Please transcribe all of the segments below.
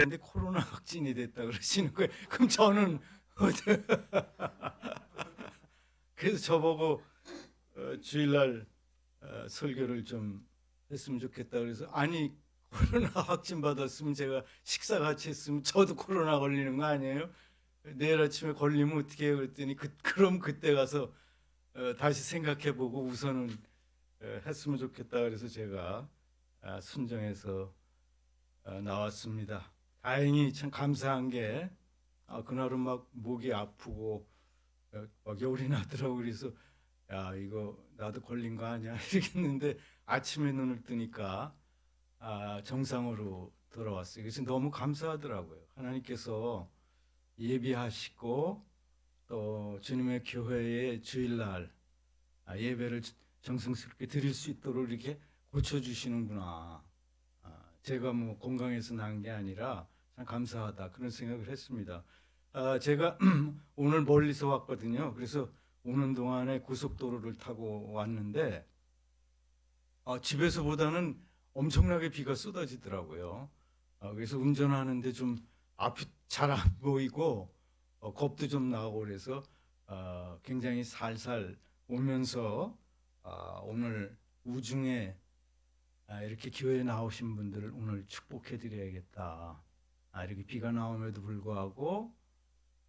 근데 코로나 확진이 됐다 그러시는 거예요. 그럼 저는 그래서 저보고 주일날 설교를 좀 했으면 좋겠다 그래서 아니 코로나 확진 받았으면 제가 식사 같이 했으면 저도 코로나 걸리는 거 아니에요? 내일 아침에 걸리면 어떻게 해요? 그랬더니 그럼 그때 가서 다시 생각해보고 우선은 했으면 좋겠다 그래서 제가 순정해서 나왔습니다. 다행히 참 감사한 게 그날은 막 목이 아프고 막 열이 나더라고. 그래서 야 이거 나도 걸린 거 아니야 이러겠는데 아침에 눈을 뜨니까 정상으로 돌아왔어요. 그래서 너무 감사하더라고요. 하나님께서 예비하시고 또 주님의 교회의 주일날 예배를 정성스럽게 드릴 수 있도록 이렇게 고쳐주시는구나. 제가 뭐 건강해서 난 게 아니라 참 감사하다 그런 생각을 했습니다. 제가 오늘 멀리서 왔거든요. 그래서 오는 동안에 고속도로를 타고 왔는데 집에서보다는 엄청나게 비가 쏟아지더라고요. 그래서 운전하는데 좀 앞이 잘 안 보이고 겁도 좀 나고 그래서 굉장히 살살 오면서 오늘 우중에 이렇게 교회에 나오신 분들을 오늘 축복해 드려야겠다. 이렇게 비가 나옴에도 불구하고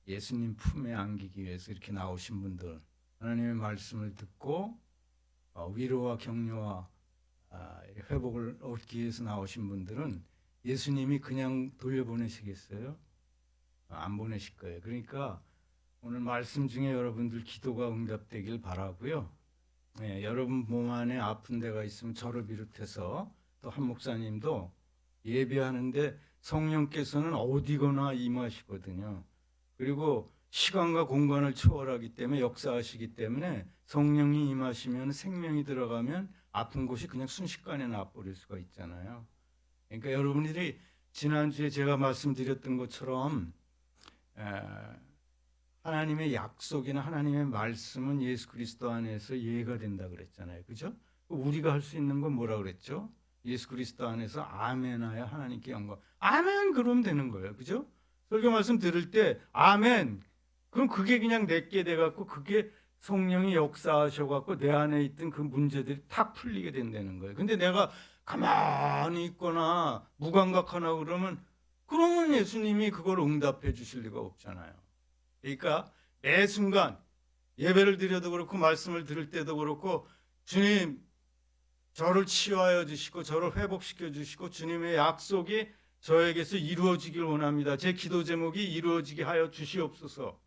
예수님 품에 안기기 위해서 이렇게 나오신 분들, 하나님의 말씀을 듣고 위로와 격려와 회복을 얻기 위해서 나오신 분들은 예수님이 그냥 돌려보내시겠어요? 안 보내실 거예요. 그러니까 오늘 말씀 중에 여러분들 기도가 응답되길 바라고요. 여러분 몸 안에 아픈 데가 있으면 저를 비롯해서 또 한 목사님도 예배하는데 성령께서는 어디거나 임하시거든요. 그리고 시간과 공간을 초월하기 때문에 역사하시기 때문에 성령이 임하시면 생명이 들어가면 아픈 곳이 그냥 순식간에 나아버릴 수가 있잖아요. 그러니까 여러분들이 지난주에 제가 말씀드렸던 것처럼 하나님의 약속이나 하나님의 말씀은 예수 그리스도 안에서 이해가 된다 그랬잖아요. 그죠? 우리가 할 수 있는 건 뭐라 그랬죠? 예수 그리스도 안에서 아멘하여 하나님께 영광. 아멘 그러면 되는 거예요. 그죠? 설교 말씀 들을 때 아멘. 그럼 그게 그냥 내게 돼 갖고 그게 성령이 역사하셔 갖고 내 안에 있던 그 문제들이 탁 풀리게 된다는 거예요. 근데 내가 가만히 있거나 무감각하나 그러면 예수님이 그걸 응답해 주실 리가 없잖아요. 그러니까 매 순간 예배를 드려도 그렇고 말씀을 들을 때도 그렇고 주님 저를 치유하여 주시고 저를 회복시켜 주시고 주님의 약속이 저에게서 이루어지길 원합니다. 제 기도 제목이 이루어지게 하여 주시옵소서.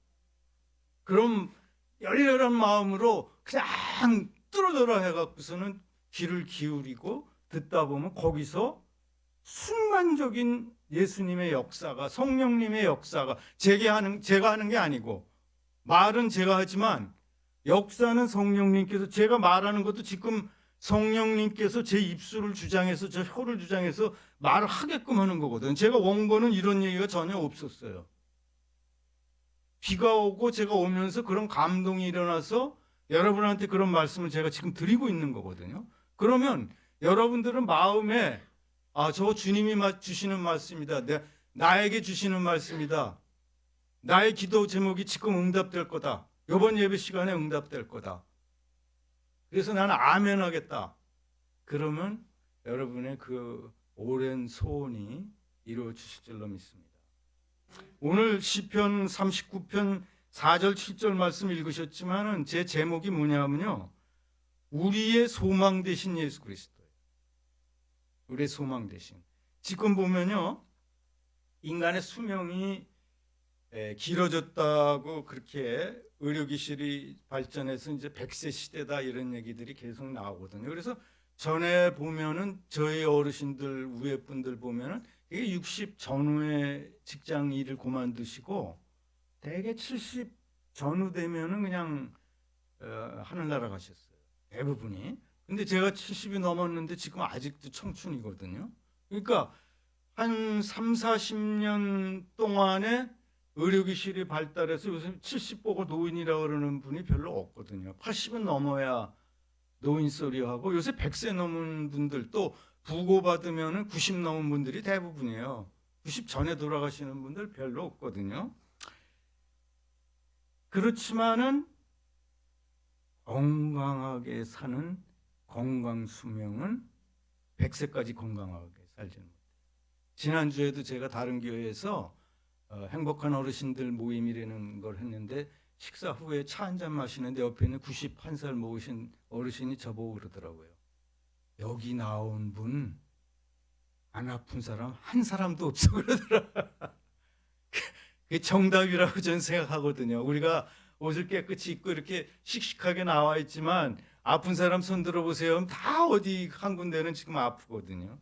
그럼 열렬한 마음으로 그냥 뚫어져라 해갖고서는 귀를 기울이고 듣다 보면 거기서 순간적인 예수님의 역사가 성령님의 역사가 제가 하는 게 아니고 말은 제가 하지만 역사는 성령님께서 제가 말하는 것도 지금 성령님께서 제 입술을 주장해서 제 혀를 주장해서 말을 하게끔 하는 거거든요. 제가 원고는 이런 얘기가 전혀 없었어요. 비가 오고 제가 오면서 그런 감동이 일어나서 여러분한테 그런 말씀을 제가 지금 드리고 있는 거거든요. 그러면 여러분들은 마음에 저 주님이 주시는 말씀이다. 나에게 주시는 말씀이다. 나의 기도 제목이 지금 응답될 거다. 이번 예배 시간에 응답될 거다. 그래서 나는 아멘 하겠다. 그러면 여러분의 그 오랜 소원이 이루어지실 줄로 믿습니다. 오늘 시편 39편 4절 7절 말씀 읽으셨지만은 제 제목이 뭐냐면요. 우리의 소망 되신 예수 그리스도예요. 우리의 소망 되신. 지금 보면요. 인간의 수명이 길어졌다고 그렇게 의료기술이 발전해서 이제 100세 시대다 이런 얘기들이 계속 나오거든요. 그래서 전에 보면은 저희 어르신들 위에 분들 보면은 이게 60 전후에 직장 일을 그만두시고 대개 70 전후 되면은 그냥 하늘나라 가셨어요. 대부분이. 근데 제가 70이 넘었는데 지금 아직도 청춘이거든요. 그러니까 한 3, 40년 동안에 의료기술이 발달해서 요새 70 보고 노인이라고 그러는 분이 별로 없거든요. 80은 넘어야 노인 소리하고 요새 100세 넘은 분들 또 부고받으면 90 넘은 분들이 대부분이에요. 90 전에 돌아가시는 분들 별로 없거든요. 그렇지만은 건강하게 사는 건강 수명은 100세까지 건강하게 살지는 못해요. 지난주에도 제가 다른 교회에서 행복한 어르신들 모임이라는 걸 했는데 식사 후에 차 한잔 마시는데 옆에 있는 91살 모으신 어르신이 저보고 그러더라고요. 여기 나온 분 안 아픈 사람 한 사람도 없어 그러더라. 그게 정답이라고 저는 생각하거든요. 우리가 옷을 깨끗이 입고 이렇게 씩씩하게 나와 있지만 아픈 사람 손 들어보세요. 다 어디 한 군데는 지금 아프거든요.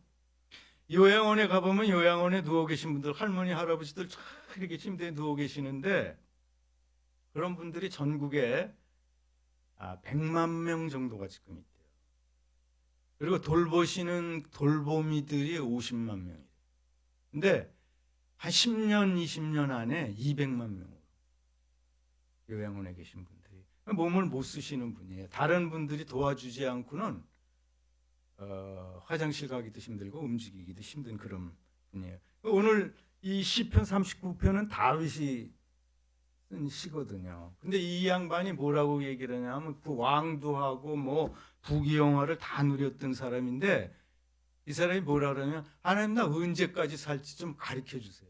요양원에 가보면 요양원에 누워 계신 분들, 할머니, 할아버지들 쫙 이렇게 침대에 누워 계시는데 그런 분들이 전국에 100만 명 정도가 지금 있대요. 그리고 돌보시는 돌보미들이 50만 명이에요. 근데 한 10년, 20년 안에 200만 명으로 요양원에 계신 분들이 몸을 못 쓰시는 분이에요. 다른 분들이 도와주지 않고는 화장실 가기도 힘들고 움직이기도 힘든 그런 분이에요. 오늘 이 시편 39편은 다윗이 쓴 시거든요. 근데 이 양반이 뭐라고 얘기를 하냐면 그 왕도 하고 뭐 부귀영화를 다 누렸던 사람인데 이 사람이 뭐라 그러냐면 하나님 나 언제까지 살지 좀 가르쳐 주세요.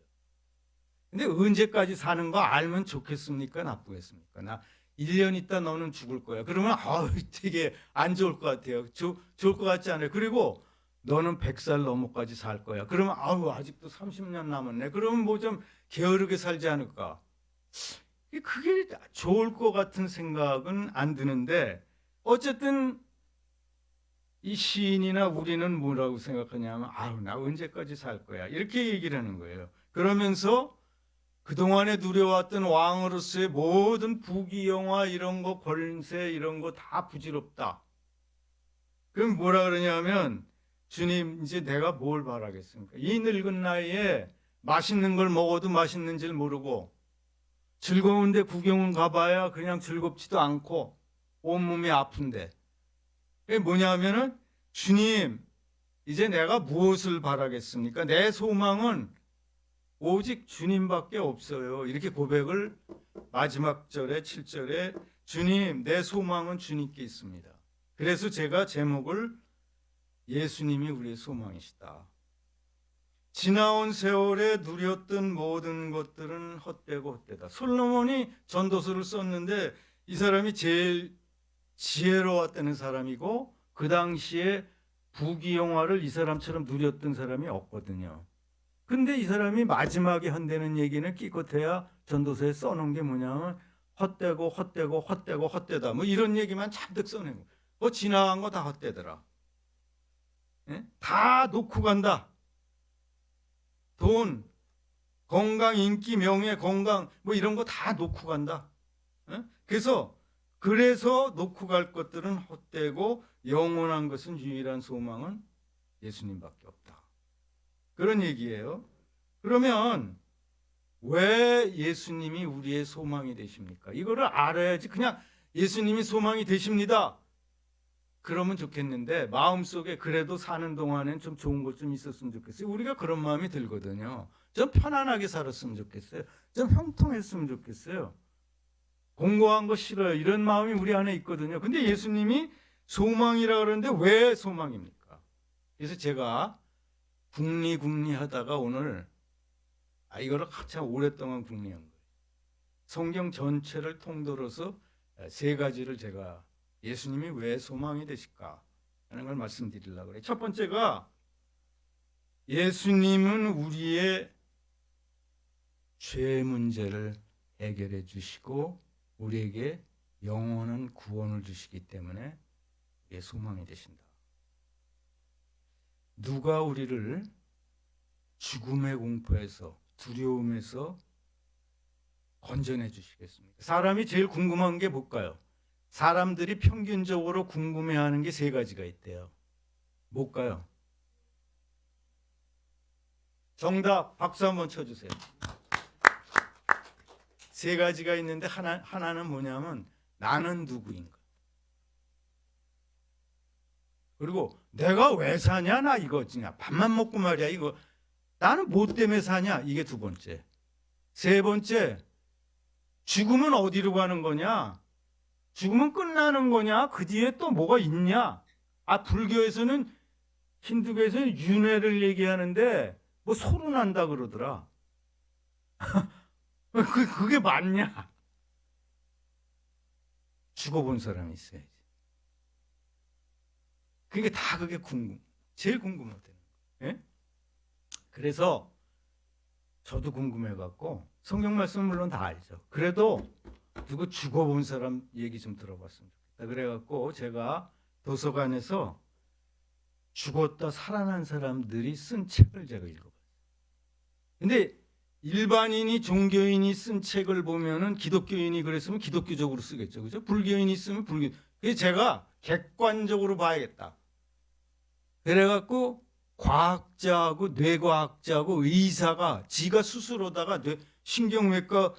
근데 언제까지 사는 거 알면 좋겠습니까? 나쁘겠습니까? 나 1년 있다 너는 죽을 거야. 그러면 되게 안 좋을 것 같아요. 좋을 것 같지 않아요? 그리고 너는 100살 넘어까지 살 거야. 그러면 아직도 30년 남았네. 그러면 뭐 좀 게으르게 살지 않을까? 그게 좋을 것 같은 생각은 안 드는데 어쨌든 이 시인이나 우리는 뭐라고 생각하냐면 나 언제까지 살 거야. 이렇게 얘기를 하는 거예요. 그러면서 그동안에 누려왔던 왕으로서의 모든 부귀영화 이런 거 권세 이런 거 다 부질없다. 그럼 뭐라 그러냐면 주님 이제 내가 뭘 바라겠습니까? 이 늙은 나이에 맛있는 걸 먹어도 맛있는 줄 모르고 즐거운데 구경은 가봐야 그냥 즐겁지도 않고 온몸이 아픈데 그게 뭐냐면은 주님 이제 내가 무엇을 바라겠습니까? 내 소망은 오직 주님밖에 없어요. 이렇게 고백을 마지막 절에 7절에 주님 내 소망은 주님께 있습니다. 그래서 제가 제목을 예수님이 우리의 소망이시다. 지나온 세월에 누렸던 모든 것들은 헛되고 헛되다. 솔로몬이 전도서를 썼는데 이 사람이 제일 지혜로웠다는 사람이고 그 당시에 부귀영화를 이 사람처럼 누렸던 사람이 없거든요. 근데 이 사람이 마지막에 한다는 얘기는 기껏해야 전도서에 써놓은 게 뭐냐면 헛되고 헛되고 헛되고 헛되다 뭐 이런 얘기만 잔뜩 써내고 지나간 거 다 헛되더라. 예? 다 놓고 간다. 돈, 건강, 인기, 명예, 건강 뭐 이런 거 다 놓고 간다. 예? 그래서 놓고 갈 것들은 헛되고 영원한 것은 유일한 소망은 예수님밖에 없다. 그런 얘기예요. 그러면 왜 예수님이 우리의 소망이 되십니까? 이거를 알아야지 그냥 예수님이 소망이 되십니다. 그러면 좋겠는데 마음속에 그래도 사는 동안엔 좀 좋은 것 좀 있었으면 좋겠어요. 우리가 그런 마음이 들거든요. 좀 편안하게 살았으면 좋겠어요. 좀 형통했으면 좋겠어요. 공고한 거 싫어요. 이런 마음이 우리 안에 있거든요. 근데 예수님이 소망이라 그러는데 왜 소망입니까? 그래서 제가 궁리 하다가 오늘 이거를 참 오랫동안 궁리한 거예요. 성경 전체를 통틀어서 세 가지를 제가 예수님이 왜 소망이 되실까 하는 걸 말씀드리려고 그래요. 첫 번째가 예수님은 우리의 죄 문제를 해결해 주시고 우리에게 영원한 구원을 주시기 때문에 우리의 소망이 되신다. 누가 우리를 죽음의 공포에서 두려움에서 건져내 주시겠습니까? 사람이 제일 궁금한 게 뭘까요? 사람들이 평균적으로 궁금해하는 게 세 가지가 있대요. 뭘까요? 정답 박수 한번 쳐주세요. 세 가지가 있는데 하나는 뭐냐면 나는 누구인가? 그리고 내가 왜 사냐 나 이거 그냥 밥만 먹고 말이야 이거 나는 뭐 때문에 사냐? 이게 두 번째. 세 번째, 죽으면 어디로 가는 거냐? 죽으면 끝나는 거냐? 그 뒤에 또 뭐가 있냐? 불교에서는, 힌두교에서는 윤회를 얘기하는데 뭐 소로 난다 그러더라. 그게 맞냐? 죽어본 사람이 있어야지. 그러니까 다 그게 제일 궁금하대요. 예? 그래서 저도 궁금해갖고 성경 말씀은 물론 다 알죠. 그래도 누구 죽어본 사람 얘기 좀 들어봤으면 좋겠다. 그래갖고 제가 도서관에서 죽었다 살아난 사람들이 쓴 책을 제가 읽어봤어요. 근데 일반인이 종교인이 쓴 책을 보면은 기독교인이 그랬으면 기독교적으로 쓰겠죠, 그죠? 불교인이 쓰면 불교. 그래서 제가 객관적으로 봐야겠다. 그래갖고 과학자하고 뇌과학자하고 의사가 지가 스스로다가 신경외과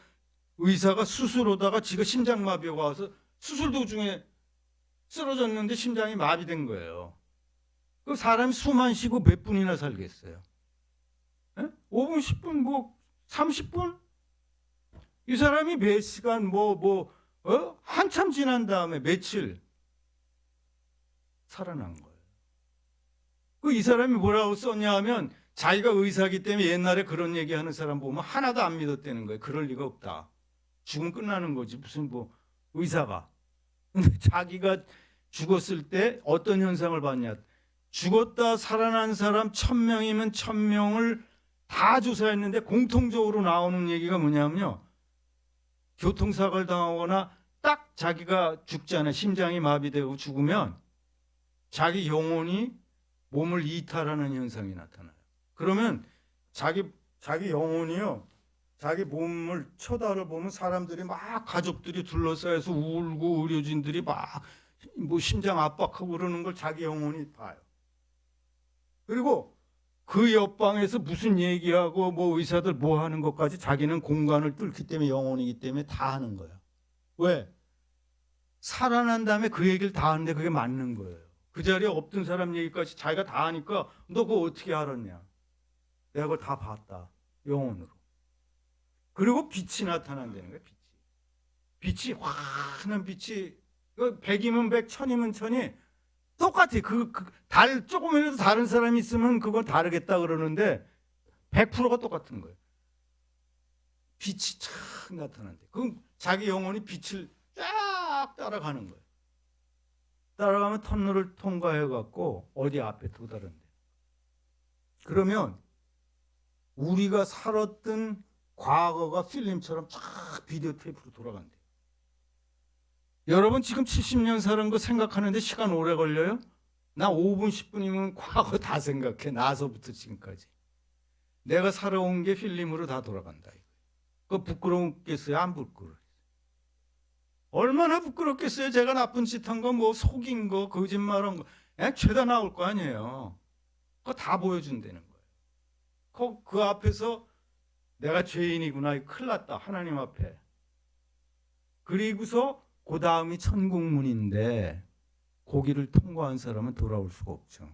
의사가 스스로다가 지가 심장마비가 와서 수술 도중에 쓰러졌는데 심장이 마비된 거예요. 그 사람이 숨 안 쉬고 몇 분이나 살겠어요? 에? 5분, 10분, 뭐 30분? 이 사람이 몇 시간 한참 지난 다음에 며칠 살아난 거예요. 이 사람이 뭐라고 썼냐 하면 자기가 의사기 때문에 옛날에 그런 얘기하는 사람 보면 하나도 안 믿었다는 거예요. 그럴 리가 없다. 죽으면 끝나는 거지. 무슨 의사가. 근데 자기가 죽었을 때 어떤 현상을 봤냐. 죽었다 살아난 사람 1000명이면 1000명을 다 조사했는데 공통적으로 나오는 얘기가 뭐냐면요. 교통사고를 당하거나 딱 자기가 죽잖아요. 심장이 마비되고 죽으면 자기 영혼이 몸을 이탈하는 현상이 나타나요. 그러면 자기 영혼이요. 자기 몸을 쳐다보면 사람들이 막 가족들이 둘러싸여서 울고 의료진들이 막 심장 압박하고 그러는 걸 자기 영혼이 봐요. 그리고 그 옆방에서 무슨 얘기하고 의사들 뭐 하는 것까지 자기는 공간을 뚫기 때문에 영혼이기 때문에 다 하는 거예요. 왜? 살아난 다음에 그 얘기를 다 하는데 그게 맞는 거예요. 그 자리에 없던 사람 얘기까지 자기가 다 하니까 너 그거 어떻게 알았냐? 내가 그걸 다 봤다. 영혼으로. 그리고 빛이 나타난다는 거예요. 빛이 환한 빛이 100이면 100, 1000이면 1000이 똑같아. 조금이라도 다른 사람이 있으면 그건 다르겠다 그러는데 100%가 똑같은 거예요. 빛이 착 나타난대. 그럼 자기 영혼이 빛을 쫙 따라가는 거예요. 따라가면 터널을 통과해갖고 어디 앞에 도달한대. 그러면 우리가 살았던 과거가 필름처럼 쫙 비디오 테이프로 돌아간대. 여러분 지금 70년 사는 거 생각하는데 시간 오래 걸려요? 나 5분, 10분이면 과거 다 생각해. 나서부터 지금까지. 내가 살아온 게 필름으로 다 돌아간다. 그거 부끄러웠겠어요? 안 부끄러워요? 얼마나 부끄럽겠어요? 제가 나쁜 짓 한 거, 속인 거, 거짓말한 거, 죄다 나올 거 아니에요. 그거 다 보여준다는 거예요. 그 앞에서 내가 죄인이구나, 큰일 났다, 하나님 앞에. 그리고서 그 다음이 천국문인데 거기를 통과한 사람은 돌아올 수가 없죠.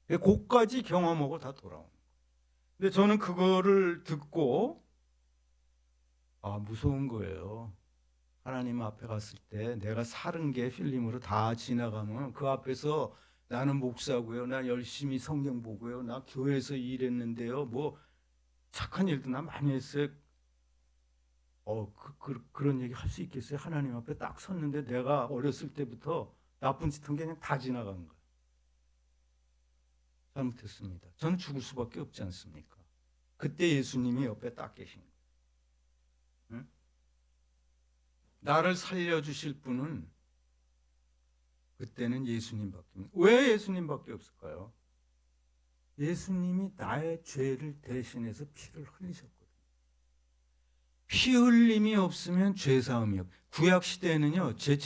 거기까지 경험하고 다 돌아오는 거예요. 근데 저는 그거를 듣고 무서운 거예요. 하나님 앞에 갔을 때 내가 살은 게 필름으로 다 지나가면 그 앞에서 나는 목사고요. 나 열심히 성경 보고요. 나 교회에서 일했는데요. 착한 일도 나 많이 했어요. 그런 얘기 할 수 있겠어요? 하나님 앞에 딱 섰는데 내가 어렸을 때부터 나쁜 짓 한 게 그냥 다 지나간 거예요. 잘못했습니다. 저는 죽을 수밖에 없지 않습니까? 그때 예수님이 옆에 딱 계신 거예요. 응? 나를 살려주실 분은 그때는 예수님밖에 없어요. 왜 예수님밖에 없을까요? 예수님이 나의 죄를 대신해서 피를 흘리셨거든요. 피 흘림이 없으면 죄사함이 없어요. 구약 시대에는요, 죄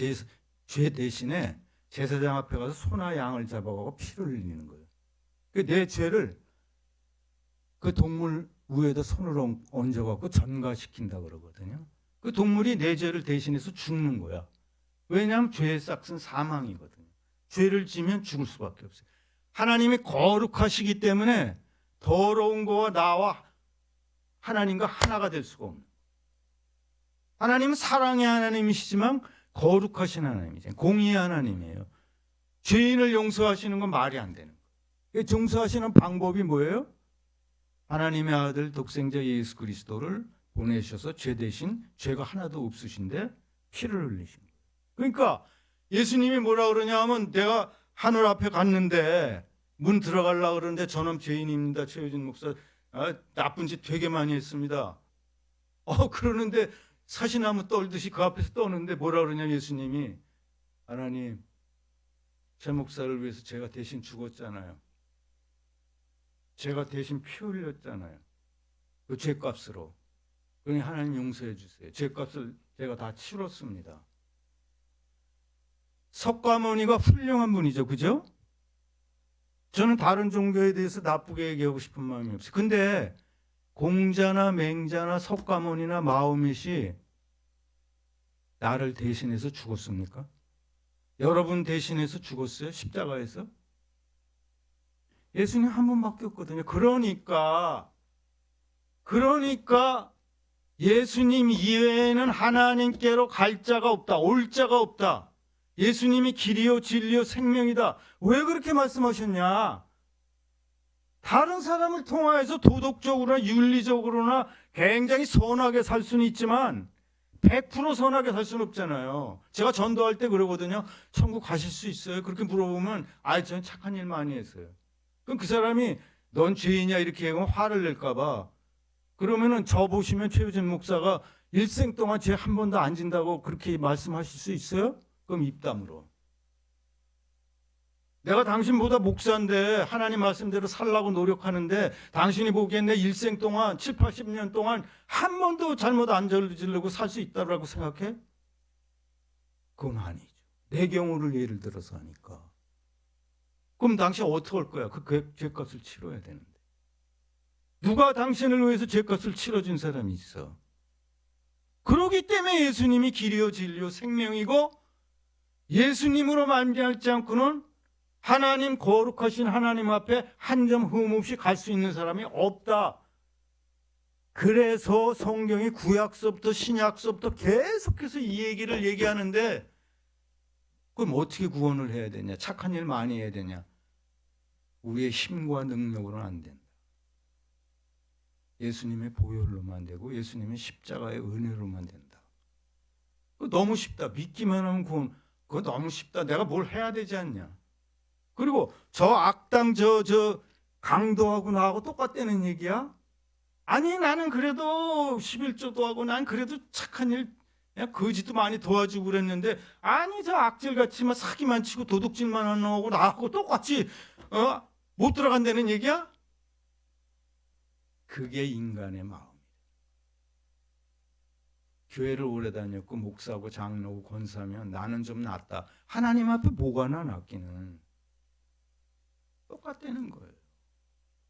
대신에 제사장 앞에 가서 소나 양을 잡아가고 피를 흘리는 거예요. 내 죄를 그 동물 위에다 손을 얹어갖고 전가시킨다 그러거든요. 그 동물이 내 죄를 대신해서 죽는 거야. 왜냐하면 죄의 싹은 사망이거든요. 죄를 지면 죽을 수밖에 없어요. 하나님이 거룩하시기 때문에 더러운 거와 나와 하나님과 하나가 될 수가 없는. 하나님은 사랑의 하나님이시지만 거룩하신 하나님이세요. 공의의 하나님이에요. 죄인을 용서하시는 건 말이 안 되는 거예요. 용서하시는 방법이 뭐예요? 하나님의 아들 독생자 예수 그리스도를 보내셔서 죄 대신 죄가 하나도 없으신데 피를 흘리신 거예요. 그러니까 예수님이 뭐라 그러냐 하면 내가 하늘 앞에 갔는데 문 들어가려고 그러는데 저놈 죄인입니다. 최효진 목사 나쁜 짓 되게 많이 했습니다. 그러는데 사시나무 떨듯이 그 앞에서 떠는데 뭐라 그러냐 예수님이 하나님 제 목사를 위해서 제가 대신 죽었잖아요. 제가 대신 피 흘렸잖아요. 그 죄값으로. 그러니 하나님 용서해 주세요. 죄값을 제가 다 치렀습니다. 석가모니가 훌륭한 분이죠. 그죠? 저는 다른 종교에 대해서 나쁘게 얘기하고 싶은 마음이 없어요. 근데 공자나 맹자나 석가모니나 마호멧이 나를 대신해서 죽었습니까? 여러분 대신해서 죽었어요? 십자가에서? 예수님 한 분밖에 없거든요. 그러니까 예수님 이외에는 하나님께로 갈 자가 없다. 올 자가 없다. 예수님이 길이요 진리요 생명이다. 왜 그렇게 말씀하셨냐? 다른 사람을 통하여서 도덕적으로나 윤리적으로나 굉장히 선하게 살 수는 있지만 100% 선하게 살 수는 없잖아요. 제가 전도할 때 그러거든요. 천국 가실 수 있어요? 그렇게 물어보면 저는 착한 일 많이 했어요. 그럼 그 사람이 넌 죄인이야 이렇게 하면 화를 낼까 봐. 그러면은 저 보시면 최효진 목사가 일생 동안 죄 한 번도 안 진다고 그렇게 말씀하실 수 있어요? 그럼 입담으로. 내가 당신보다 목사인데 하나님 말씀대로 살라고 노력하는데 당신이 보기엔 내 일생 동안 7, 80년 동안 한 번도 잘못 안 저지르고 살 수 있다고 생각해? 그건 아니죠. 내 경우를 예를 들어서 하니까. 그럼 당신 어떻게 할 거야? 그 죄값을 치러야 되는데. 누가 당신을 위해서 죄값을 치러준 사람이 있어? 그러기 때문에 예수님이 길이요 진리요 생명이고 예수님으로 말미암지 않고는 하나님 거룩하신 하나님 앞에 한 점 흠 없이 갈 수 있는 사람이 없다. 그래서 성경이 구약서부터 신약서부터 계속해서 이 얘기를 얘기하는데 그럼 어떻게 구원을 해야 되냐? 착한 일 많이 해야 되냐? 우리의 힘과 능력으로는 안 된다. 예수님의 보혈로만 되고 예수님의 십자가의 은혜로만 된다. 그거 너무 쉽다. 믿기만 하면 구원. 그거 너무 쉽다. 내가 뭘 해야 되지 않냐? 그리고 저 악당 저 강도하고 나하고 똑같다는 얘기야? 아니 나는 그래도 11조도 하고 난 그래도 착한 일 거지도 많이 도와주고 그랬는데 아니 저 악질같이 막 사기만 치고 도둑질만 하는 거하고 나하고 똑같이 못 들어간다는 얘기야? 그게 인간의 마음이에요. 교회를 오래 다녔고 목사고 장로고 권사면 나는 좀 낫다. 하나님 앞에 뭐가 낫기는. 똑같다는 거예요.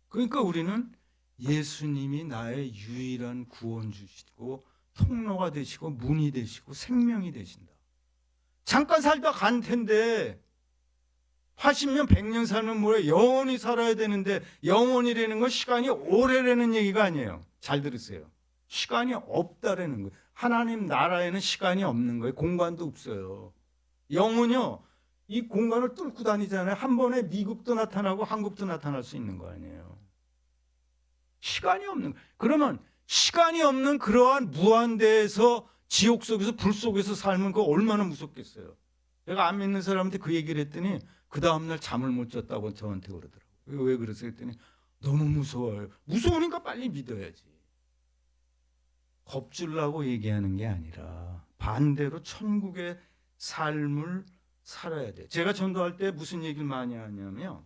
그러니까 우리는 예수님이 나의 유일한 구원주시고 통로가 되시고 문이 되시고 생명이 되신다. 잠깐 살다 간 텐데 80년 100년 살면 뭐래? 영원히 살아야 되는데 영원이라는 건 시간이 오래라는 얘기가 아니에요. 잘 들으세요. 시간이 없다라는 거예요. 하나님 나라에는 시간이 없는 거예요. 공간도 없어요. 영은요. 이 공간을 뚫고 다니잖아요. 한 번에 미국도 나타나고 한국도 나타날 수 있는 거 아니에요. 시간이 없는 거예요. 그러면 시간이 없는 그러한 무한대에서 지옥 속에서 불 속에서 살면 그거 얼마나 무섭겠어요. 제가 안 믿는 사람한테 그 얘기를 했더니 그 다음날 잠을 못 잤다고 저한테 그러더라고요. 왜 그러세요? 했더니 너무 무서워요. 무서우니까 빨리 믿어야지. 겁주려고 얘기하는 게 아니라 반대로 천국의 삶을 살아야 돼요. 제가 전도할 때 무슨 얘기를 많이 하냐면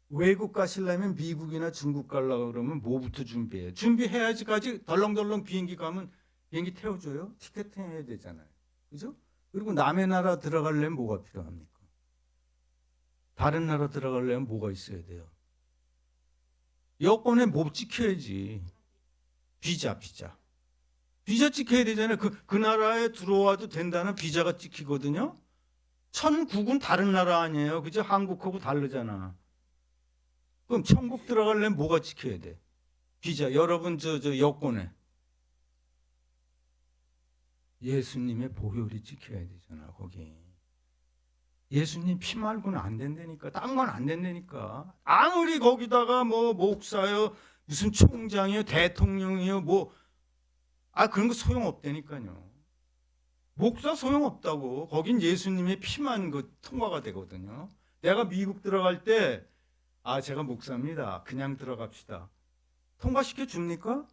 외국 가시려면 미국이나 중국 가려고 그러면 뭐부터 준비해요? 준비해야지까지 덜렁덜렁 비행기 가면 비행기 태워줘요? 티켓팅 해야 되잖아요. 그죠? 그리고 남의 나라 들어가려면 뭐가 필요합니까? 다른 나라 들어가려면 뭐가 있어야 돼요? 여권에 뭐 찍혀야지. 비자 찍혀야 되잖아요. 그 나라에 들어와도 된다는 비자가 찍히거든요. 천국은 다른 나라 아니에요. 그죠? 한국하고 다르잖아. 그럼 천국 들어가려면 뭐가 지켜야 돼? 비자. 여러분 저 여권에 예수님의 보혈이 지켜야 되잖아. 거기 예수님 피 말고는 안 된다니까. 딴 건 안 된다니까. 아무리 거기다가 뭐 목사요, 무슨 총장이요, 대통령이요, 뭐 그런 거 소용없다니까요. 목사 소용없다고. 거긴 예수님의 피만 통과가 되거든요. 내가 미국 들어갈 때 제가 목사입니다. 그냥 들어갑시다. 통과시켜 줍니까?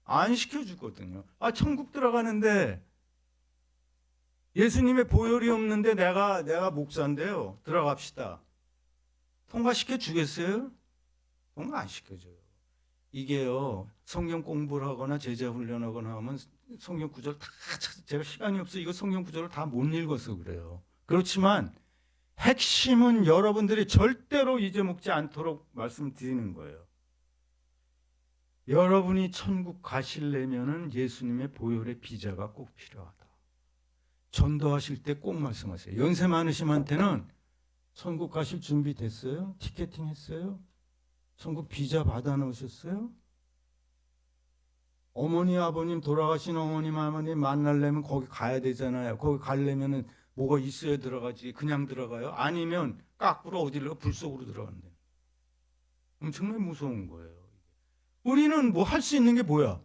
안 시켜주거든요. 천국 들어가는데 예수님의 보혈이 없는데 내가 목사인데요. 들어갑시다. 통과시켜 주겠어요? 통과 안 시켜줘요. 이게요, 성경 공부를 하거나 제자 훈련하거나 하면 성경 구절 다 제가 시간이 없어 이거 성경 구절을 다 못 읽어서 그래요. 그렇지만 핵심은 여러분들이 절대로 잊어먹지 않도록 말씀드리는 거예요. 여러분이 천국 가시려면은 예수님의 보혈의 비자가 꼭 필요하다. 전도하실 때 꼭 말씀하세요. 연세 많으심한테는 천국 가실 준비 됐어요? 티켓팅 했어요? 천국 비자 받아 놓으셨어요? 어머니 아버님 돌아가신 어머님 아버님 만나려면 거기 가야 되잖아요. 거기 가려면은 뭐가 있어야 들어가지. 그냥 들어가요? 아니면 깎으러 어디로 불 속으로 들어간대. 엄청나게 무서운 거예요. 우리는 뭐 할 수 있는 게 뭐야?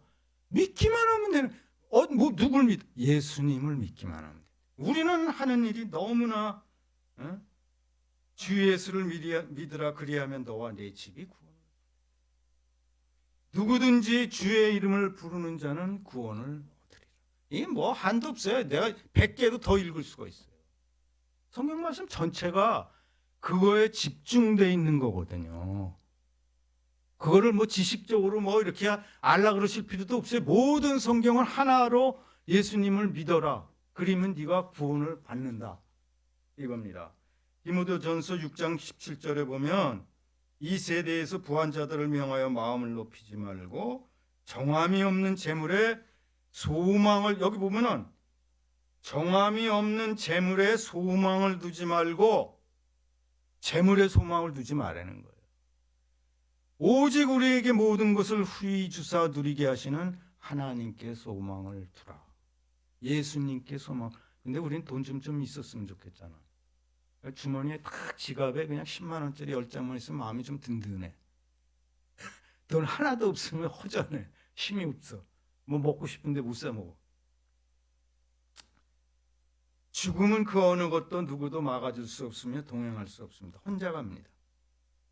믿기만 하면 되는. 뭐 누굴 믿? 예수님을 믿기만 하면 돼. 우리는 하는 일이 너무나 주 예수를 믿으라 그리하면 너와 내 집이 구원을. 누구든지 주의 이름을 부르는 자는 구원을 얻으리라. 이게 뭐 한도 없어요. 내가 100개도 더 읽을 수가 있어요. 성경 말씀 전체가 그거에 집중되어 있는 거거든요. 그거를 뭐 지식적으로 뭐 이렇게 알라 그러실 필요도 없어요. 모든 성경을 하나로 예수님을 믿어라. 그러면 네가 구원을 받는다. 이겁니다. 디모데전서 6장 17절에 보면 이 세대에서 부한 자들을 명하여 마음을 높이지 말고 정함이 없는 재물에 소망을, 여기 보면은 정함이 없는 재물에 소망을 두지 말고 재물에 소망을 두지 말라는 거예요. 오직 우리에게 모든 것을 후히 주사 누리게 하시는 하나님께 소망을 두라. 예수님께 소망. 근데 우리는 돈 좀 있었으면 좋겠잖아. 주머니에 딱 지갑에 그냥 10만 원짜리 10장만 있으면 마음이 좀 든든해. 돈 하나도 없으면 허전해. 힘이 없어. 뭐 먹고 싶은데 못 사 먹어. 죽음은 그 어느 것도 누구도 막아줄 수 없으며 동행할 수 없습니다. 혼자 갑니다.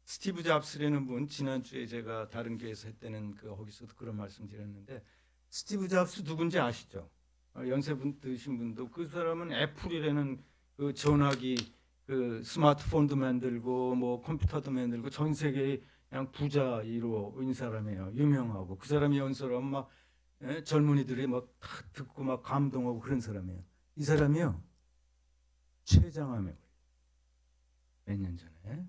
스티브 잡스라는 분, 지난주에 제가 다른 교회에서 했다는 거기서도 그런 말씀 드렸는데, 스티브 잡스 누군지 아시죠? 연세분 드신 분도. 그 사람은 애플이라는 그 전화기, 그 스마트폰도 만들고 뭐 컴퓨터도 만들고 전 세계의 그냥 부자 1호인 사람이에요. 유명하고. 그 사람이 연설하면 막 젊은이들이 막 듣고 막 감동하고 그런 사람이에요. 이 사람이요, 췌장암에 몇 년 전에.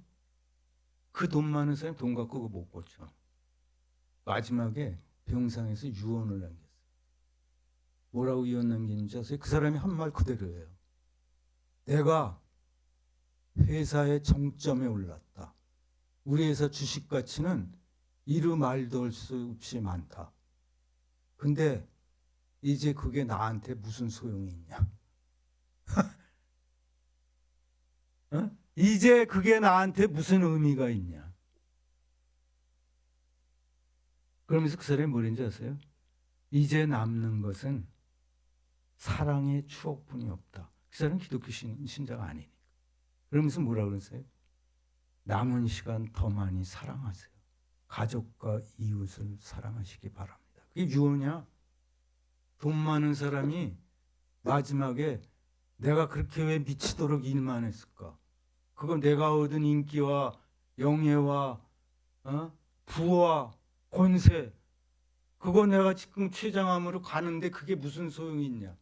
그 돈 많은 사람이 돈 갖고 그거 못 고쳐. 마지막에 병상에서 유언을 남겼어요. 뭐라고 유언 남기는지 아세요? 그 사람이 한 말 그대로예요. 내가 회사의 정점에 올랐다. 우리 회사 주식 가치는 이루 말도 할 수 없이 많다. 근데 이제 그게 나한테 무슨 소용이 있냐? 어? 이제 그게 나한테 무슨 의미가 있냐? 그러면서 그 사람이 뭐랬는지 아세요? 이제 남는 것은 사랑의 추억뿐이 없다. 그 사람은 기독교 신자가 아니니까. 그러면서 뭐라 그러세요? 남은 시간 더 많이 사랑하세요. 가족과 이웃을 사랑하시기 바랍니다. 그게 유언이야. 돈 많은 사람이 마지막에 내가 그렇게 왜 미치도록 일만 했을까? 그건 내가 얻은 인기와 영예와 부와 권세, 그거 내가 지금 췌장암으로 가는데 그게 무슨 소용이 있냐?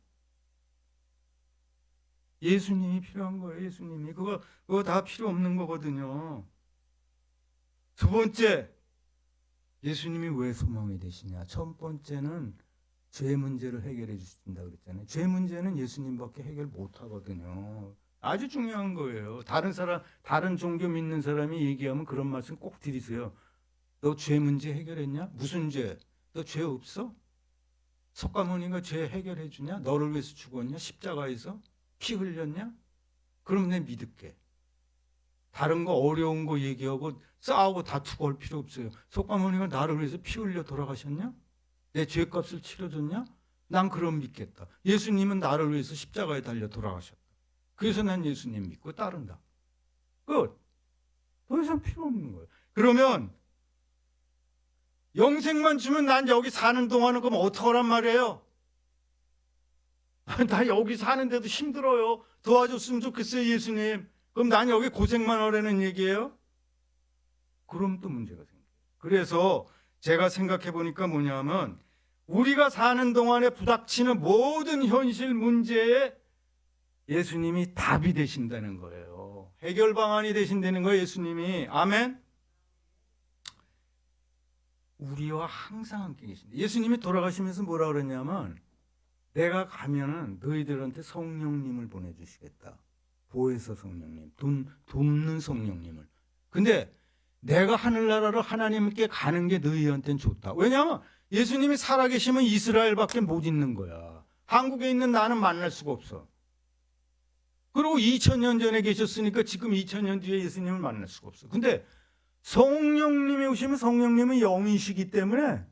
예수님이 필요한 거예요. 예수님이. 그거 다 필요 없는 거거든요. 두 번째, 예수님이 왜 소망이 되시냐? 첫 번째는 죄 문제를 해결해 주신다 그랬잖아요. 죄 문제는 예수님밖에 해결 못 하거든요. 아주 중요한 거예요. 다른 종교 믿는 사람이 얘기하면 그런 말씀 꼭 드리세요. 너 죄 문제 해결했냐? 무슨 죄? 너 죄 없어? 석가모니가 죄 해결해 주냐? 너를 위해서 죽었냐? 십자가에서 피 흘렸냐? 그럼 내 믿을게. 다른 거 어려운 거 얘기하고 싸우고 다투고 할 필요 없어요. 석가모니가 나를 위해서 피 흘려 돌아가셨냐? 내 죄값을 치러줬냐? 난 그럼 믿겠다. 예수님은 나를 위해서 십자가에 달려 돌아가셨다. 그래서 난 예수님 믿고 따른다. 끝. 더 이상 필요 없는 거예요. 그러면 영생만 주면 난 여기 사는 동안은 그럼 어떡하란 말이에요? 나 여기 사는데도 힘들어요. 도와줬으면 좋겠어요, 예수님. 그럼 난 여기 고생만 하라는 얘기예요? 그럼 또 문제가 생겨요. 그래서 제가 생각해 보니까 뭐냐면 우리가 사는 동안에 부닥치는 모든 현실 문제에 예수님이 답이 되신다는 거예요. 해결 방안이 되신다는 거예요, 예수님이. 아멘. 우리와 항상 함께 계신다. 예수님이 돌아가시면서 뭐라 그랬냐면 내가 가면은 너희들한테 성령님을 보내주시겠다. 보혜사 성령님, 돕는 성령님을. 근데 내가 하늘나라로 하나님께 가는 게 너희한테는 좋다. 왜냐하면 예수님이 살아계시면 이스라엘밖에 못 있는 거야. 한국에 있는 나는 만날 수가 없어. 그리고 2000년 전에 계셨으니까 지금 2000년 뒤에 예수님을 만날 수가 없어. 근데 성령님이 오시면 성령님은 영이시기 때문에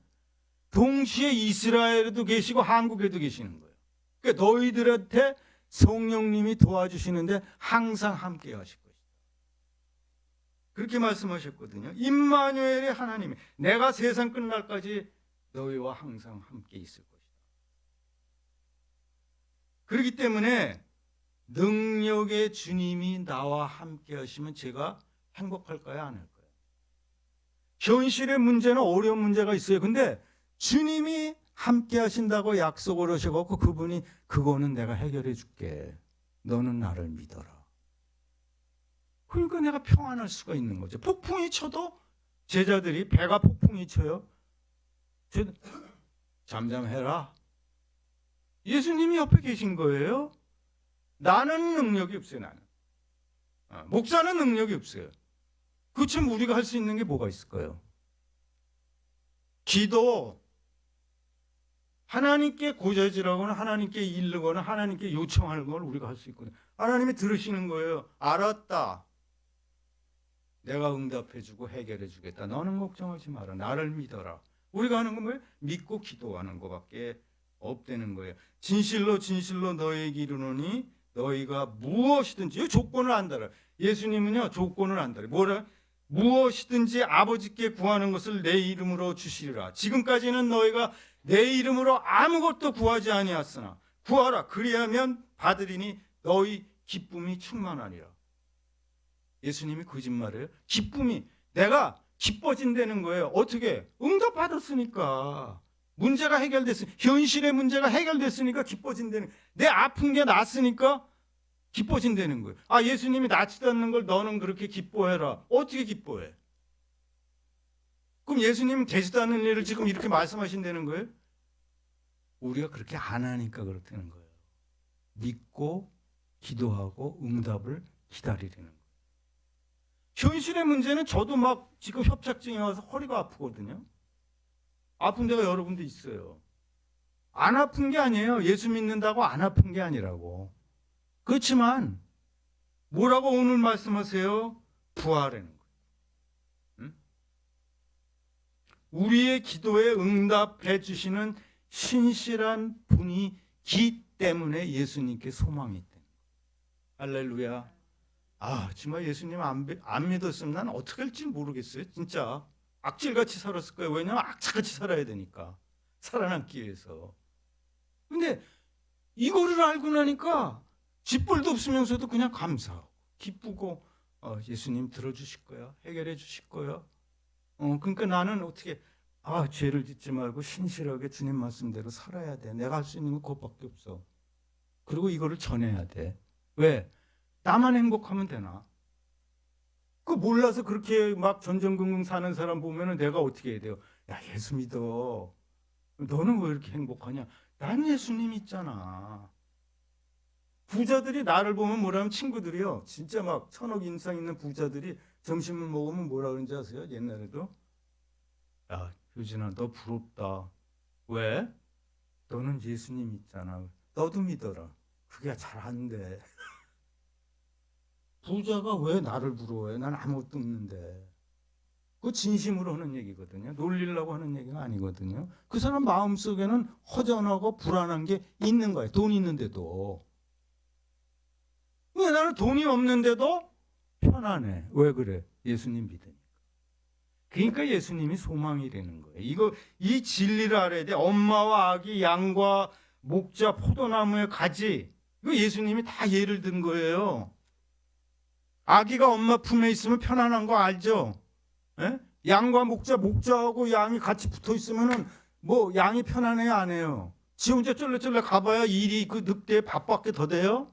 동시에 이스라엘에도 계시고 한국에도 계시는 거예요. 그러니까 너희들한테 성령님이 도와주시는데 항상 함께 하실 것이다. 그렇게 말씀하셨거든요. 임마누엘의 하나님이 내가 세상 끝날까지 너희와 항상 함께 있을 것이다. 그렇기 때문에 능력의 주님이 나와 함께 하시면 제가 행복할까요? 안 할까요? 현실의 문제는 어려운 문제가 있어요. 근데 주님이 함께 하신다고 약속을 하셔갖고 그분이 그거는 내가 해결해 줄게. 너는 나를 믿어라. 그러니까 내가 평안할 수가 있는 거죠. 폭풍이 쳐도 제자들이 배가 폭풍이 쳐요. 잠잠해라. 예수님이 옆에 계신 거예요. 나는 능력이 없어요. 나는. 목사는 능력이 없어요. 그치만 우리가 할 수 있는 게 뭐가 있을까요? 기도, 하나님께 고자질하거나 하나님께 이르거나 하나님께 요청하는 걸 우리가 할 수 있거든요. 하나님이 들으시는 거예요. 알았다. 내가 응답해주고 해결해주겠다. 너는 걱정하지 마라. 나를 믿어라. 우리가 하는 건 뭐예요? 믿고 기도하는 것밖에 없다는 거예요. 진실로 진실로 너희에게 이르노니 너희가 무엇이든지, 이 조건을 안 달아요. 예수님은요 조건을 안 달아요. 뭐라? 무엇이든지 아버지께 구하는 것을 내 이름으로 주시리라. 지금까지는 너희가 내 이름으로 아무것도 구하지 아니하였으나 구하라. 그리하면 받으리니 너희 기쁨이 충만하리라. 예수님이 거짓말해요. 기쁨이 내가 기뻐진다는 거예요. 어떻게? 응답 받았으니까. 문제가 해결됐으니까. 현실의 문제가 해결됐으니까 기뻐진다는 거예요. 내 아픈 게 낫으니까 기뻐진다는 거예요. 아, 예수님이 낫지도 않는 걸 너는 그렇게 기뻐해라. 어떻게 기뻐해? 그럼 예수님은 되지도 않는 일을 지금 이렇게 말씀하신다는 거예요? 우리가 그렇게 안 하니까 그렇다는 거예요. 믿고 기도하고 응답을 기다리려는 거예요. 현실의 문제는 저도 막 지금 협착증이 와서 허리가 아프거든요. 아픈 데가 여러 군데 있어요. 안 아픈 게 아니에요. 예수 믿는다고 안 아픈 게 아니라고. 그렇지만 뭐라고 오늘 말씀하세요? 부활하는 거예요. 응? 우리의 기도에 응답해 주시는 신실한 분이기 때문에 예수님께 소망이 있다. 할렐루야. 아, 정말 예수님 안 믿었으면 난 어떻게 할지 모르겠어요. 진짜 악질같이 살았을 거예요. 왜냐하면 악착같이 살아야 되니까. 살아남기 위해서. 근데 이거를 알고 나니까 쥐뿔도 없으면서도 그냥 감사하고 기쁘고 예수님 들어주실 거야. 해결해 주실 거야. 그러니까 나는 어떻게 죄를 짓지 말고 신실하게 주님 말씀대로 살아야 돼. 내가 할 수 있는 건 그것밖에 없어. 그리고 이거를 전해야 돼. 왜? 나만 행복하면 되나? 그 몰라서 그렇게 막 전전긍긍 사는 사람 보면은 내가 어떻게 해야 돼요? 야, 예수 믿어. 너는 왜 이렇게 행복하냐? 난 예수님 있잖아. 부자들이 나를 보면 뭐라면 친구들이요. 진짜 막 1,000억 인상 있는 부자들이 점심을 먹으면 뭐라 그러는지 아세요? 옛날에도 야, 효진아, 너 부럽다. 왜? 너는 예수님 있잖아. 너도 믿어라. 그게 잘 안 돼. 부자가 왜 나를 부러워해? 난 아무것도 없는데. 그 진심으로 하는 얘기거든요. 놀리려고 하는 얘기가 아니거든요. 그 사람 마음속에는 허전하고 불안한 게 있는 거예요. 돈 있는데도. 왜 나는 돈이 없는데도 편안해? 왜 그래? 예수님 믿으니까. 그러니까 예수님이 소망이라는 거예요. 이 진리를 알아야 돼. 엄마와 아기, 양과 목자, 포도나무의 가지. 이거 예수님이 다 예를 든 거예요. 아기가 엄마 품에 있으면 편안한 거 알죠? 예? 양과 목자하고 양이 같이 붙어 있으면은 뭐 양이 편안해요, 안 해요? 지 혼자 쫄래쫄래 가봐야 일이 그 늑대의 밥밖에 더 돼요?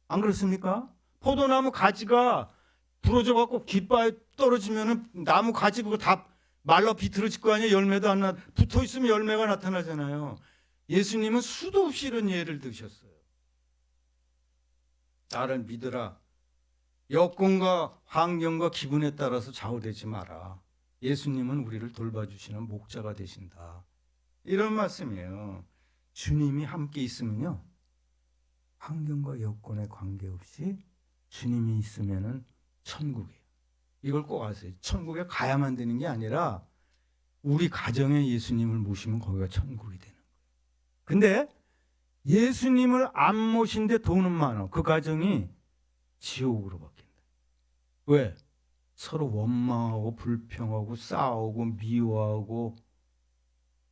안 그렇습니까? 포도나무 가지가 부러져 갖고 깃바에 떨어지면은 나무 가지 그거 다 말라 비틀어질 거 아니에요? 열매도 안 나. 붙어 있으면 열매가 나타나잖아요. 예수님은 수도 없이 이런 예를 드셨어요. 나를 믿으라. 여건과 환경과 기분에 따라서 좌우되지 마라. 예수님은 우리를 돌봐주시는 목자가 되신다. 이런 말씀이에요. 주님이 함께 있으면요, 환경과 여건에 관계없이 주님이 있으면은 천국이에요. 이걸 꼭 아세요. 천국에 가야만 되는 게 아니라 우리 가정에 예수님을 모시면 거기가 천국이 되는 거예요. 근데 예수님을 안 모신데 돈은 많아. 그 가정이 지옥으로 바뀐다. 왜? 서로 원망하고 불평하고 싸우고 미워하고.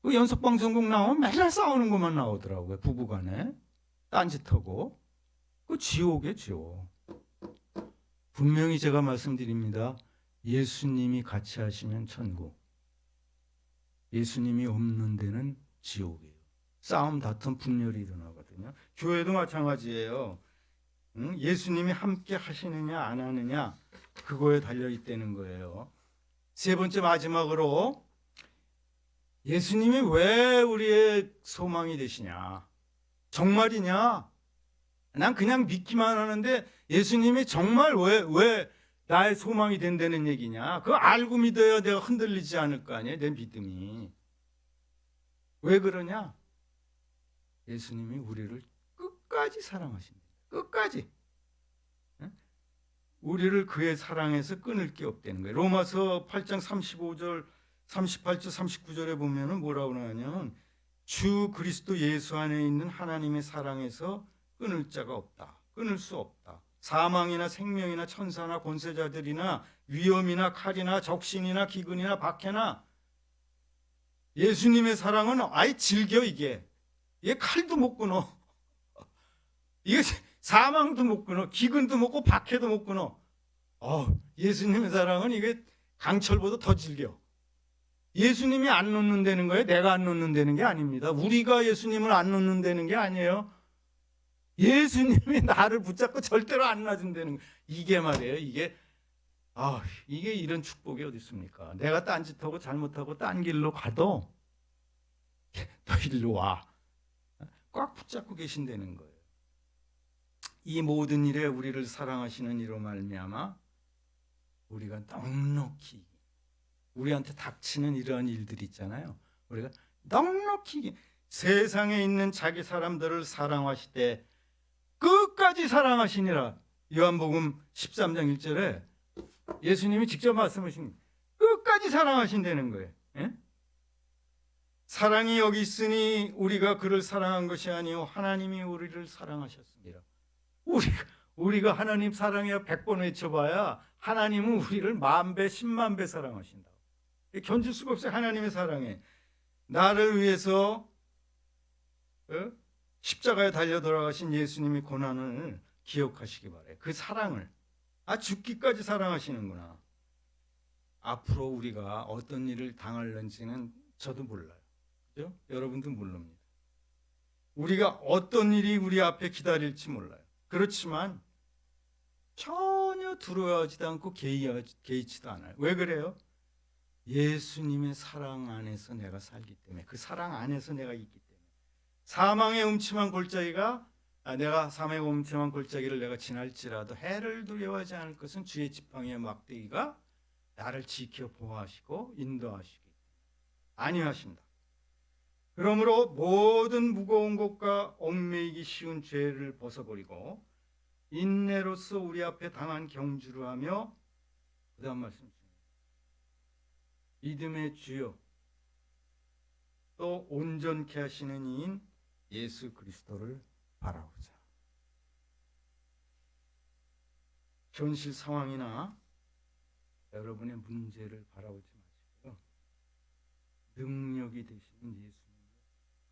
그 연속방송국 나오면 맨날 싸우는 것만 나오더라고요. 부부간에 딴짓하고. 그 지옥이에요, 지옥. 분명히 제가 말씀드립니다. 예수님이 같이 하시면 천국, 예수님이 없는 데는 지옥이에요. 싸움, 다툼, 분열이 일어나거든요. 교회도 마찬가지예요. 예수님이 함께 하시느냐 안 하느냐 그거에 달려있다는 거예요. 세 번째 마지막으로 예수님이 왜 우리의 소망이 되시냐? 정말이냐? 난 그냥 믿기만 하는데 예수님이 정말 왜 나의 소망이 된다는 얘기냐? 그거 알고 믿어야 내가 흔들리지 않을 거 아니에요? 내 믿음이. 왜 그러냐? 예수님이 우리를 끝까지 사랑하십니다. 끝까지. 우리를 그의 사랑에서 끊을 게 없다는 거예요. 로마서 8장 35절, 38절, 39절에 보면은 뭐라고 하냐면 주 그리스도 예수 안에 있는 하나님의 사랑에서 끊을 자가 없다. 끊을 수 없다. 사망이나 생명이나 천사나 권세자들이나 위험이나 칼이나 적신이나 기근이나 박해나 예수님의 사랑은 아예 즐겨 이게. 얘 칼도 못 끊어. 이게 사망도 못 끊어. 기근도 못 끊어. 박해도 못 끊어. 예수님의 사랑은 이게 강철보다 더 즐겨. 예수님이 안 놓는다는 거예요. 내가 안 놓는다는 게 아닙니다. 우리가 예수님을 안 놓는다는 게 아니에요. 예수님이 나를 붙잡고 절대로 안 놔준다는 거예요. 이게 말이에요. 이게 이런 축복이 어디 있습니까? 내가 딴짓하고 잘못하고 딴 길로 가도 너 일로 와. 꽉 붙잡고 계신다는 거예요. 이 모든 일에 우리를 사랑하시는 이로 말미암아 우리가 넉넉히 우리한테 닥치는 이러한 일들이 있잖아요. 우리가 넉넉히 세상에 있는 자기 사람들을 사랑하시되 끝까지 사랑하시니라. 요한복음 13장 1절에 예수님이 직접 말씀하신 끝까지 사랑하신다는 거예요. 예? 사랑이 여기 있으니 우리가 그를 사랑한 것이 아니요 하나님이 우리를 사랑하셨습니다. 우리가 하나님 사랑해 100번 외쳐봐야 하나님은 우리를 10,000배, 100,000배 사랑하신다. 견딜 수가 없어요. 하나님의 사랑에. 나를 위해서 십자가에 달려 돌아가신 예수님의 고난을 기억하시기 바라요. 그 사랑을. 죽기까지 사랑하시는구나. 앞으로 우리가 어떤 일을 당할는지는 저도 몰라요. 그죠? 여러분도 모릅니다. 우리가 어떤 일이 우리 앞에 기다릴지 몰라요. 그렇지만 전혀 두려워하지도 않고 개의치도 않아요. 왜 그래요? 예수님의 사랑 안에서 내가 살기 때문에, 그 사랑 안에서 내가 있기 때문에. 사망의 음침한 골짜기가 내가 삶의 험침한 골짜기를 내가 지날지라도 해를 두려워하지 않을 것은 주의 지팡이의 막대기가 나를 지켜 보호하시고 인도하시기 아니하신다. 그러므로 모든 무거운 것과 얽매이기 쉬운 죄를 벗어버리고 인내로서 우리 앞에 당한 경주를 하며 그 다음 말씀 주십니다. 믿음의 주요 또 온전케 하시는 이인 예수 그리스도를 바라보자. 현실 상황이나 여러분의 문제를 바라보지 마시고요. 능력이 되시는 예수님을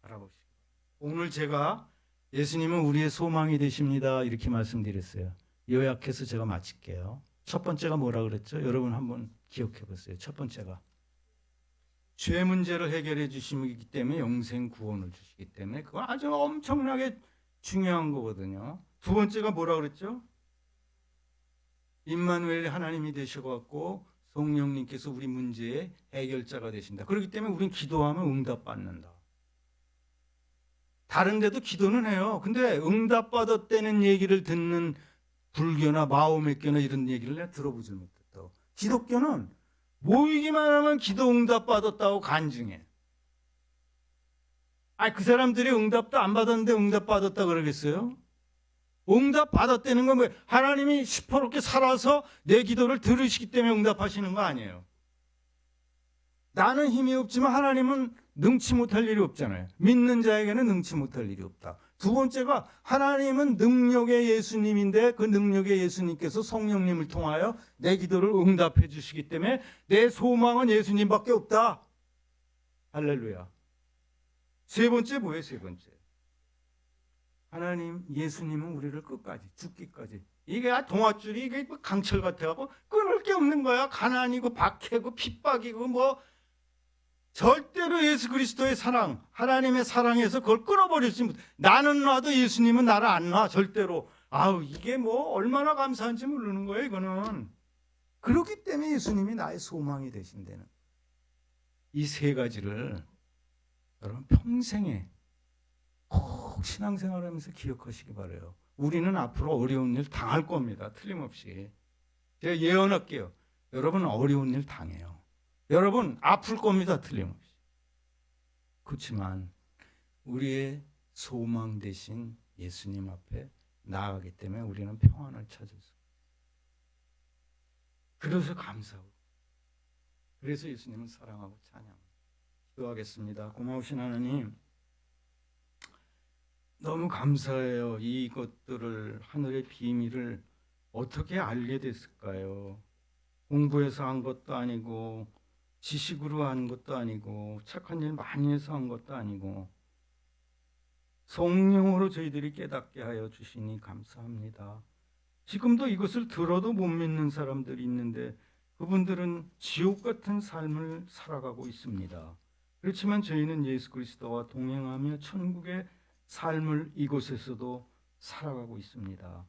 바라보시기 바랍니다. 오늘 제가 예수님은 우리의 소망이 되십니다 이렇게 말씀드렸어요. 요약해서 제가 마칠게요. 첫 번째가 뭐라 그랬죠? 여러분 한번 기억해 보세요. 첫 번째가 죄 문제를 해결해 주시기 때문에 영생 구원을 주시기 때문에 그건 아주 엄청나게 중요한 거거든요. 두 번째가 뭐라 그랬죠? 임마누엘 하나님이 되셔갖고 성령님께서 우리 문제의 해결자가 되신다. 그렇기 때문에 우리는 기도하면 응답받는다. 다른 데도 기도는 해요. 근데 응답받았다는 얘기를 듣는 불교나 마호메교나 이런 얘기를 내가 들어보질 못했다고. 기독교는 모이기만 하면 기도 응답받았다고 간증해. 그 사람들이 응답도 안 받았는데 응답받았다 그러겠어요? 응답받았다는 건 뭐예요? 하나님이 시퍼렇게 살아서 내 기도를 들으시기 때문에 응답하시는 거 아니에요. 나는 힘이 없지만 하나님은 능치 못할 일이 없잖아요. 믿는 자에게는 능치 못할 일이 없다. 두 번째가 하나님은 능력의 예수님인데 그 능력의 예수님께서 성령님을 통하여 내 기도를 응답해 주시기 때문에 내 소망은 예수님밖에 없다. 할렐루야. 세 번째 뭐예요? 세 번째. 하나님 예수님은 우리를 끝까지 죽기까지 이게 동아줄이 이게 강철 같아갖고 끊을 게 없는 거야. 가난이고 박해고 핍박이고 뭐 절대로 예수 그리스도의 사랑 하나님의 사랑에서 그걸 끊어버리지 못. 나는 놔도 예수님은 나를 안 놔. 절대로. 이게 뭐 얼마나 감사한지 모르는 거예요. 이거는. 그렇기 때문에 예수님이 나의 소망이 되신다는 이 세 가지를 여러분 평생에 꼭 신앙생활하면서 기억하시기 바라요. 우리는 앞으로 어려운 일 당할 겁니다. 틀림없이. 제가 예언할게요. 여러분 어려운 일 당해요. 여러분 아플 겁니다. 틀림없이. 그렇지만 우리의 소망 되신 예수님 앞에 나아가기 때문에 우리는 평안을 찾아서 그래서 감사하고 그래서 예수님을 사랑하고 찬양합니다. 기도하겠습니다. 고마우신 하나님 너무 감사해요. 이것들을 하늘의 비밀을 어떻게 알게 됐을까요? 공부해서 한 것도 아니고 지식으로 한 것도 아니고 착한 일 많이 해서 한 것도 아니고 성령으로 저희들이 깨닫게 하여 주시니 감사합니다. 지금도 이것을 들어도 못 믿는 사람들이 있는데 그분들은 지옥 같은 삶을 살아가고 있습니다. 그렇지만 저희는 예수 그리스도와 동행하며 천국의 삶을 이곳에서도 살아가고 있습니다.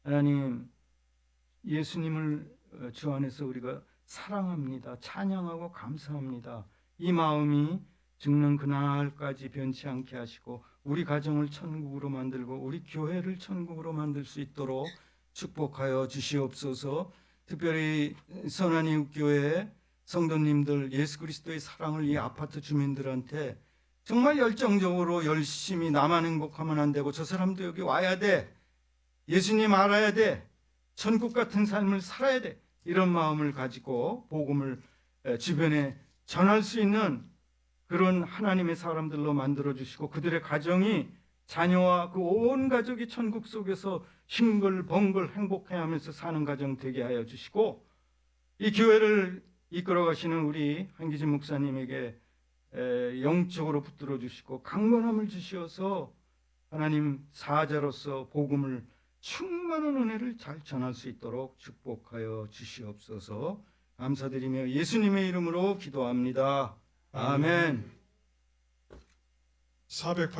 하나님, 예수님을 주 안에서 우리가 사랑합니다. 찬양하고 감사합니다. 이 마음이 죽는 그날까지 변치 않게 하시고 우리 가정을 천국으로 만들고 우리 교회를 천국으로 만들 수 있도록 축복하여 주시옵소서. 특별히 선한이웃교회 성도님들 예수 그리스도의 사랑을 이 아파트 주민들한테 정말 열정적으로 열심히 나만 행복하면 안 되고 저 사람도 여기 와야 돼. 예수님 알아야 돼. 천국 같은 삶을 살아야 돼. 이런 마음을 가지고 복음을 주변에 전할 수 있는 그런 하나님의 사람들로 만들어주시고 그들의 가정이 자녀와 그 온 가족이 천국 속에서 싱글벙글 행복해하면서 사는 가정 되게 하여 주시고 이 교회를 이끌어 가시는 우리 한기진 목사님에게 영적으로 붙들어 주시고 강건함을 주시어서 하나님 사자로서 복음을 충만한 은혜를 잘 전할 수 있도록 축복하여 주시옵소서. 감사드리며 예수님의 이름으로 기도합니다. 아멘. 480